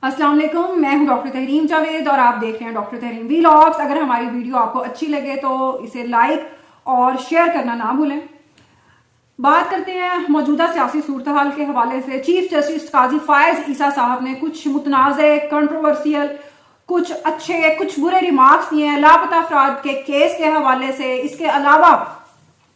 अस्सलाम वालेकुम, मैं हूं डॉक्टर तहरीम जावेद और आप देख रहे हैं डॉक्टर तहरीम वीलॉग्स। अगर हमारी वीडियो आपको अच्छी लगे तो इसे लाइक और शेयर करना ना भूलें। बात करते हैं मौजूदा सियासी सूरत हाल के हवाले से। चीफ जस्टिस काजी फायज ईसा साहब ने कुछ मुतनाज़े, कंट्रोवर्सियल, कुछ अच्छे कुछ बुरे रिमार्क्स दिए हैं लापता अफराद के केस के हवाले से। इसके अलावा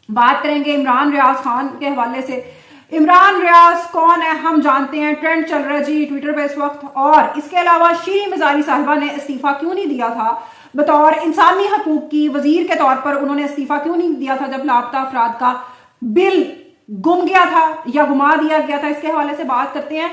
बात करेंगे इमरान रियाज खान के हवाले से। इमरान रियाज कौन है हम जानते हैं, ट्रेंड चल रहा है जी ट्विटर पे इस वक्त। और इसके अलावा शीरी मजारी साहिबा ने इस्तीफा क्यों नहीं दिया था, बतौर इंसानी हकूक की वजीर के तौर पर उन्होंने इस्तीफा क्यों नहीं दिया था जब लापता अफराद का बिल गुम गया था या गुमा दिया गया था, इसके हवाले से बात करते हैं।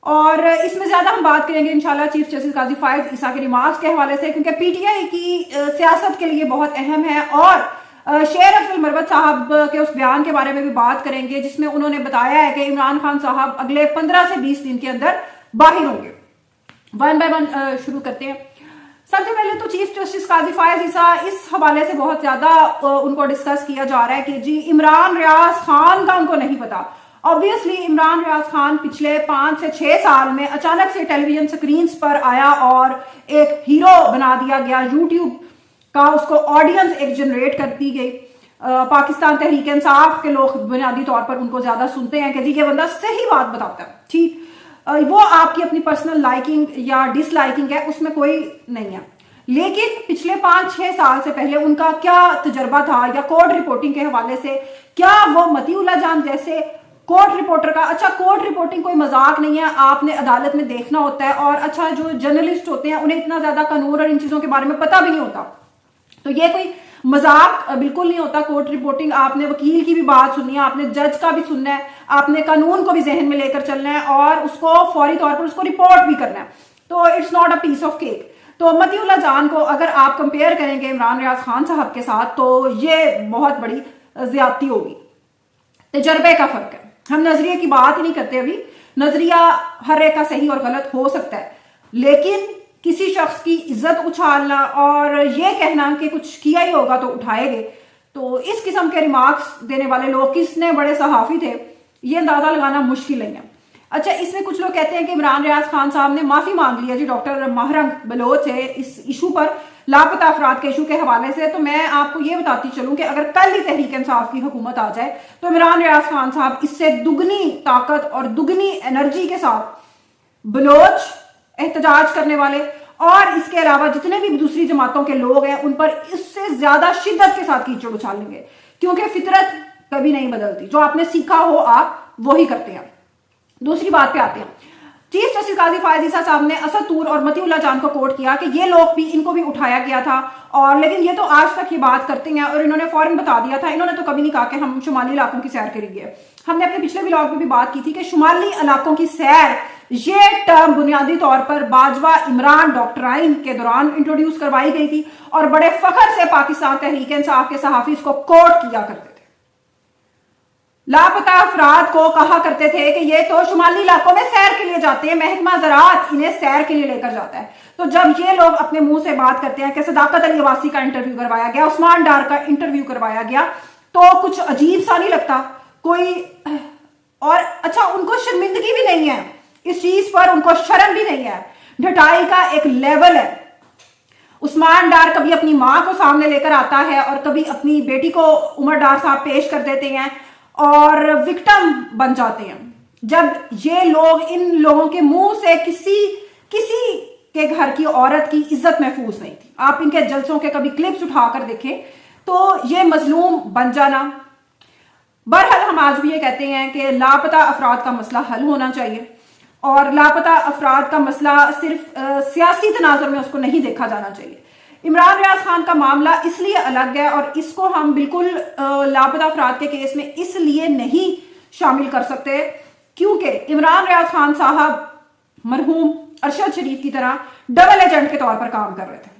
और इसमें ज्यादा हम बात करेंगे इंशाल्लाह चीफ जस्टिस काजी फायज ईसा के रिमार्क्स के हवाले से, क्योंकि पीटीआई की सियासत के लिए बहुत अहम है। और शेर अफजल मरवत साहब के उस बयान के बारे में भी बात करेंगे जिसमें उन्होंने बताया है कि इमरान खान साहब अगले 15 से 20 दिन के अंदर बाहर होंगे। वन बाय वन शुरू करते हैं। सबसे पहले तो चीफ जस्टिस काजी फायज ईसा, इस हवाले से बहुत ज्यादा उनको डिस्कस किया जा रहा है कि जी इमरान रियाज खान का उनको नहीं पता। ऑब्वियसली इमरान रियाज खान पिछले 5 से 6 साल में अचानक से टेलीविजन स्क्रीन पर आया और एक हीरो बना दिया गया। यूट्यूब का उसको ऑडियंस एक जनरेट कर दी गई। पाकिस्तान तहरीक इंसाफ के लोग बुनियादी तौर पर उनको ज्यादा सुनते हैं कि जी ये बंदा सही बात बताता है, ठीक। वो आपकी अपनी पर्सनल लाइकिंग या डिसलाइकिंग है, उसमें कोई नहीं है। लेकिन पिछले 5-6 साल से पहले उनका क्या तजर्बा था, या कोर्ट रिपोर्टिंग के हवाले से क्या वो मतीउल्लाह जान जैसे कोर्ट रिपोर्टर का, अच्छा कोर्ट रिपोर्टिंग कोई मजाक नहीं है, आपने अदालत में देखना होता है। और अच्छा जो जर्नलिस्ट होते हैं उन्हें इतना ज्यादा कानून और इन चीजों के बारे में पता भी नहीं होता, तो ये कोई मजाक बिल्कुल नहीं होता। कोर्ट रिपोर्टिंग, आपने वकील की भी बात सुननी है, आपने जज का भी सुनना है, आपने कानून को भी जहन में लेकर चलना है और उसको फौरी तौर पर उसको रिपोर्ट भी करना है। तो it's not a piece of cake. तो मतीउल्लाह जान को अगर आप कंपेयर करेंगे इमरान रियाज खान साहब के साथ तो ये बहुत बड़ी ज्यादती होगी। तजर्बे का फर्क है, हम नजरिए की बात ही नहीं करते। अभी नजरिया हर एक का सही और गलत हो सकता है, लेकिन किसी शख्स की इज्जत उछालना और ये कहना कि कुछ किया ही होगा तो उठाएंगे, तो इस किस्म के रिमार्क्स देने वाले लोग किसने बड़े सहाफी थे ये अंदाजा लगाना मुश्किल नहीं है। अच्छा, इसमें कुछ लोग कहते हैं कि इमरान रियाज खान साहब ने माफी मांग लिया जी डॉक्टर महरंग बलोच है इस इशू पर, लापता अफराद के इशू के हवाले से। तो मैं आपको ये बताती चलूं कि अगर कल ही तहरीक इंसाफ की हुकूमत आ जाए तो इमरान रियाज खान साहब इससे दुगनी ताकत और दुगनी एनर्जी के साथ बलोच एहतजाज करने वाले और इसके अलावा जितने भी दूसरी जमातों के लोग हैं उन पर इससे ज्यादा शिद्दत के साथ कीचड़ उछालेंगे, क्योंकि फितरत कभी नहीं बदलती। जो आपने सीखा हो आप वही करते हैं। दूसरी बात पे आते हैं। चीफ जस्टिस काजी फायज ईसा साहब ने असद तूर और मतीउल्लाह जान को कोट किया कि ये लोग भी, इनको भी उठाया गया था, और लेकिन ये तो आज तक ये बात करते हैं और इन्होंने फौरन बता दिया था। इन्होंने तो कभी नहीं कहा कि हम शुमाली इलाकों की सैर करेंगे। हमने अपने पिछले व्लॉग में भी बात की थी कि शुमाली इलाकों की सैर, ये टर्म बुनियादी तौर पर बाजवा इमरान डॉक्टराइन के दौरान इंट्रोड्यूस करवाई गई थी और बड़े फखर से पाकिस्तान तहरीक इंसाफ के सहाफी इसको कोट किया करते थे। लापता अफराद को कहा करते थे कि ये तो शुमाली इलाकों में सैर के लिए जाते हैं, महकमा ज़राअत इन्हें सैर के लिए लेकर जाता है। तो जब ये लोग अपने मुंह से बात करते हैं कि सदाकत अली अब्बासी का इंटरव्यू करवाया गया, उस्मान डार का इंटरव्यू करवाया गया, तो कुछ अजीब सा नहीं लगता कोई। और अच्छा, उनको शर्मिंदगी भी नहीं है इस चीज पर, उनको शर्म भी नहीं है। ढटाई का एक लेवल है। उस्मान डार कभी अपनी मां को सामने लेकर आता है और कभी अपनी बेटी को उमर डार साहब पेश कर देते हैं और विक्टिम बन जाते हैं। जब ये लोग, इन लोगों के मुंह से किसी के घर की औरत की इज्जत महफूज नहीं थी। आप इनके जलसों के कभी क्लिप्स उठाकर देखें तो ये मजलूम बन जाना। बहरहाल हम आज भी ये कहते हैं कि लापता अफराद का मसला हल होना चाहिए और लापता अफराद का मसला सिर्फ सियासी तनाजुर में उसको नहीं देखा जाना चाहिए। इमरान रियाज खान का मामला इसलिए अलग है और इसको हम बिल्कुल लापता अफराद के केस में इसलिए नहीं शामिल कर सकते क्योंकि इमरान रियाज खान साहब मरहूम अरशद शरीफ की तरह डबल एजेंट के तौर पर काम कर रहे थे।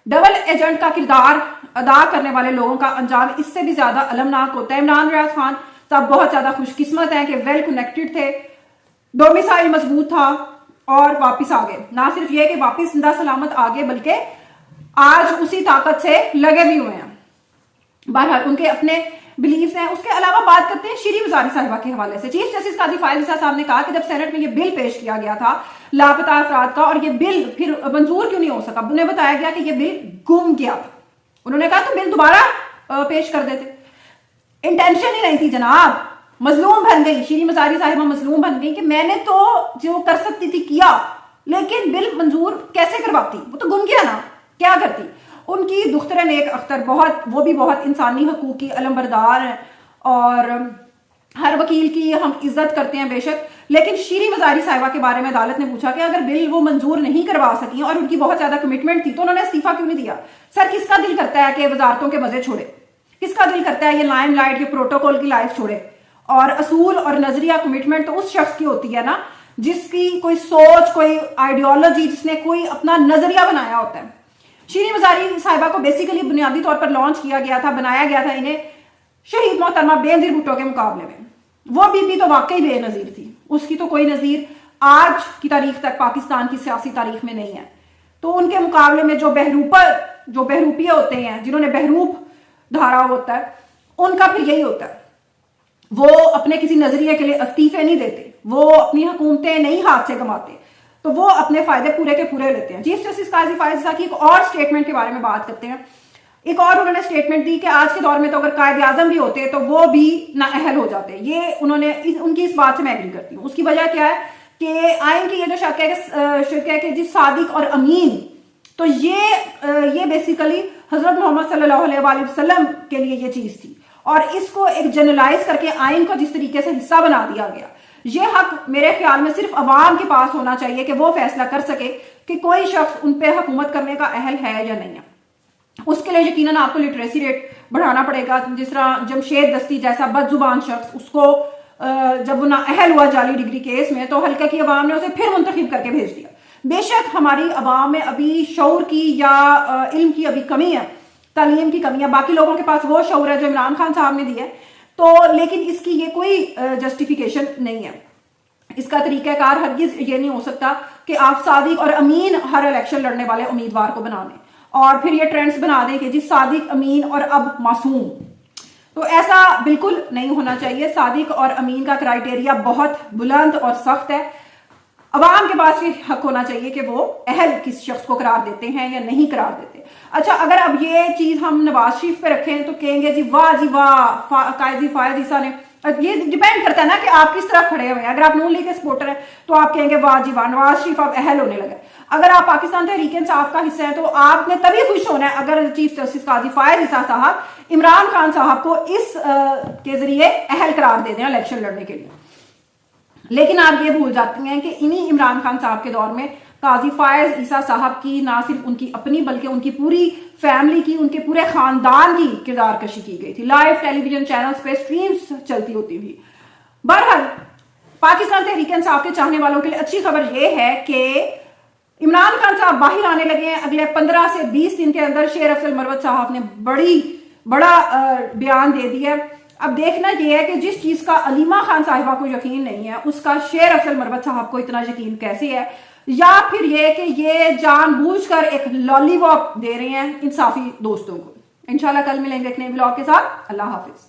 डबल एजेंट का किरदार अदा करने वाले लोगों का अंजाम इससे भी ज्यादा अलमनाक होता है। इमरान रियाज खान साहब बहुत ज्यादा खुशकिस्मत हैं कि वेल कनेक्टेड थे, डोमिसाइल मजबूत था और वापस आ गए। ना सिर्फ ये कि वापस जिंदा सलामत आ गए बल्कि आज उसी ताकत से लगे भी हुए हैं। बहरहाल उनके अपने بلیفز ہیں. اس کے علاوہ بات کرتے ہیں شیریں مزاری صاحبہ کے حوالے سے. چیف جسٹس قاضی فائز عیسیٰ صاحب نے کہا کہ جب سینٹ میں یہ بل پیش کیا گیا تھا لاپتہ افراد کا، اور یہ بل پھر منظور کیوں نہیں ہو سکا، انہیں بتایا گیا کہ یہ بل گم گیا تھا. انہوں نے کہا تو بل دوبارہ پیش کر دیتے. انٹینشن ہی نہیں تھی جناب، مظلوم بن گئی شیریں مزاری صاحبہ، مظلوم بن گئی کہ میں نے تو جو کر سکتی تھی کیا، لیکن بل منظور کیسے کرواتی، وہ تو گم گیا نا، کیا کرتی. ان کی دختر نیک اختر وہ بھی بہت انسانی حقوق کی علمبردار ہیں، اور ہر وکیل کی ہم عزت کرتے ہیں بے شک، لیکن شیریں مزاری صاحبہ کے بارے میں عدالت نے پوچھا کہ اگر بل وہ منظور نہیں کروا سکی اور ان کی بہت زیادہ کمٹمنٹ تھی تو انہوں نے استعفیٰ کیوں نہیں دیا. سر کس کا دل کرتا ہے کہ وزارتوں کے مزے چھوڑے، کس کا دل کرتا ہے یہ لائم لائٹ، یہ پروٹوکول کی لائف چھوڑے. اور اصول اور نظریہ کمٹمنٹ تو اس شخص کی ہوتی ہے نا جس کی کوئی سوچ، کوئی آئیڈیالوجی، جس نے کوئی اپنا نظریہ بنایا ہوتا ہے. شیریں مزاری صاحبہ کو بیسیکلی بنیادی طور پر لانچ کیا گیا تھا، بنایا گیا تھا انہیں شہید محترمہ بے نظیر بھٹو کے مقابلے میں. وہ بی تو واقعی بے نظیر تھی، اس کی تو کوئی نظیر آج کی تاریخ تک پاکستان کی سیاسی تاریخ میں نہیں ہے. تو ان کے مقابلے میں جو بہروپیے ہوتے ہیں، جنہوں نے بہروپ دھارا ہوتا ہے، ان کا پھر یہی ہوتا ہے، وہ اپنے کسی نظریے کے لیے استعفے نہیں دیتے، وہ اپنی حکومتیں نہیں ہاتھ سے گماتے، تو وہ اپنے فائدے پورے کے پورے لیتے ہیں. چیف جسٹس قاضی فائز عیسیٰ کی ایک اور سٹیٹمنٹ کے بارے میں بات کرتے ہیں. ایک اور انہوں نے سٹیٹمنٹ دی کہ آج کے دور میں تو اگر قائد اعظم بھی ہوتے تو وہ بھی نااہل ہو جاتے. یہ ان کی اس بات سے میں ایگری کرتی ہوں. اس کی وجہ کیا ہے کہ آئین کی یہ جو شک ہے کہ جس صادق اور امین، تو یہ بیسیکلی حضرت محمد صلی اللہ علیہ وآلہ وسلم کے لیے یہ چیز تھی، اور اس کو ایک جنرلائز کر کے آئین کو جس طریقے سے حصہ بنا دیا گیا، یہ حق میرے خیال میں صرف عوام کے پاس ہونا چاہیے کہ وہ فیصلہ کر سکے کہ کوئی شخص ان پہ حکومت کرنے کا اہل ہے یا نہیں ہے. اس کے لیے یقیناً آپ کو لٹریسی ریٹ بڑھانا پڑے گا. جس طرح جمشید دستی جیسا بد زبان شخص، اس کو جب وہ نااہل ہوا جعلی ڈگری کیس میں، تو حلقہ کی عوام نے اسے پھر منتخب کر کے بھیج دیا. بے شک ہماری عوام میں ابھی شعور کی یا علم کی ابھی کمی ہے، تعلیم کی کمی ہے. باقی لوگوں کے پاس وہ شعور ہے جو عمران خان صاحب نے دی ہے، تو لیکن اس کی یہ کوئی جسٹیفیکیشن نہیں ہے. اس کا طریقہ کار ہرگز یہ نہیں ہو سکتا کہ آپ صادق اور امین ہر الیکشن لڑنے والے امیدوار کو بنا دیں اور پھر یہ ٹرینڈز بنا دیں کہ جی صادق، امین اور اب معصوم. تو ایسا بالکل نہیں ہونا چاہیے. صادق اور امین کا کرائیٹیریا بہت بلند اور سخت ہے. عوام کے پاس یہ حق ہونا چاہیے کہ وہ اہل کس شخص کو قرار دیتے ہیں یا نہیں قرار دیتے. اچھا، اگر اب یہ چیز ہم نواز شریف پہ رکھیں تو کہیں گے جی واہ قاضی فائز عیسیٰ نے. یہ ڈیپینڈ کرتا ہے نا کہ آپ کس طرف کھڑے ہوئے ہیں. اگر آپ نون لیگ کے سپورٹر ہیں تو آپ کہیں گے واہ جی واہ نواز شریف اب اہل ہونے لگے. اگر آپ پاکستان تحریک انصاف کا حصہ ہیں تو آپ نے تبھی خوش ہونا ہے اگر چیف جسٹس قاضی فائز عیسیٰ صاحب عمران خان صاحب کو اس کے ذریعے اہل قرار دے دیں الیکشن لڑنے کے لیے. لیکن آپ یہ بھول جاتی ہیں کہ انہی عمران خان صاحب کے دور میں قاضی فائز عیسیٰ صاحب کی نہ صرف ان کی اپنی بلکہ ان کی پوری فیملی کی، ان کے پورے خاندان کی کردار کشی کی گئی تھی. لائیو ٹیلی ویژن چینلز پہ سٹریمز چلتی ہوتی ہوئی. بہرحال پاکستان تحریک انصاف کے چاہنے والوں کے لیے اچھی خبر یہ ہے کہ عمران خان صاحب باہر آنے لگے ہیں. اگلے 15 سے 20 دن کے اندر شیر افضل مروت صاحب نے بڑا بیان دے دیا. اب دیکھنا یہ ہے کہ جس چیز کا علیمہ خان صاحبہ کو یقین نہیں ہے اس کا شیر افضل مروت صاحب کو اتنا یقین کیسے ہے، یا پھر یہ کہ یہ جان بوجھ کر ایک لالی پاپ دے رہے ہیں انصافی دوستوں کو. انشاءاللہ کل ملیں گے ایک نئے بلاگ کے ساتھ. اللہ حافظ.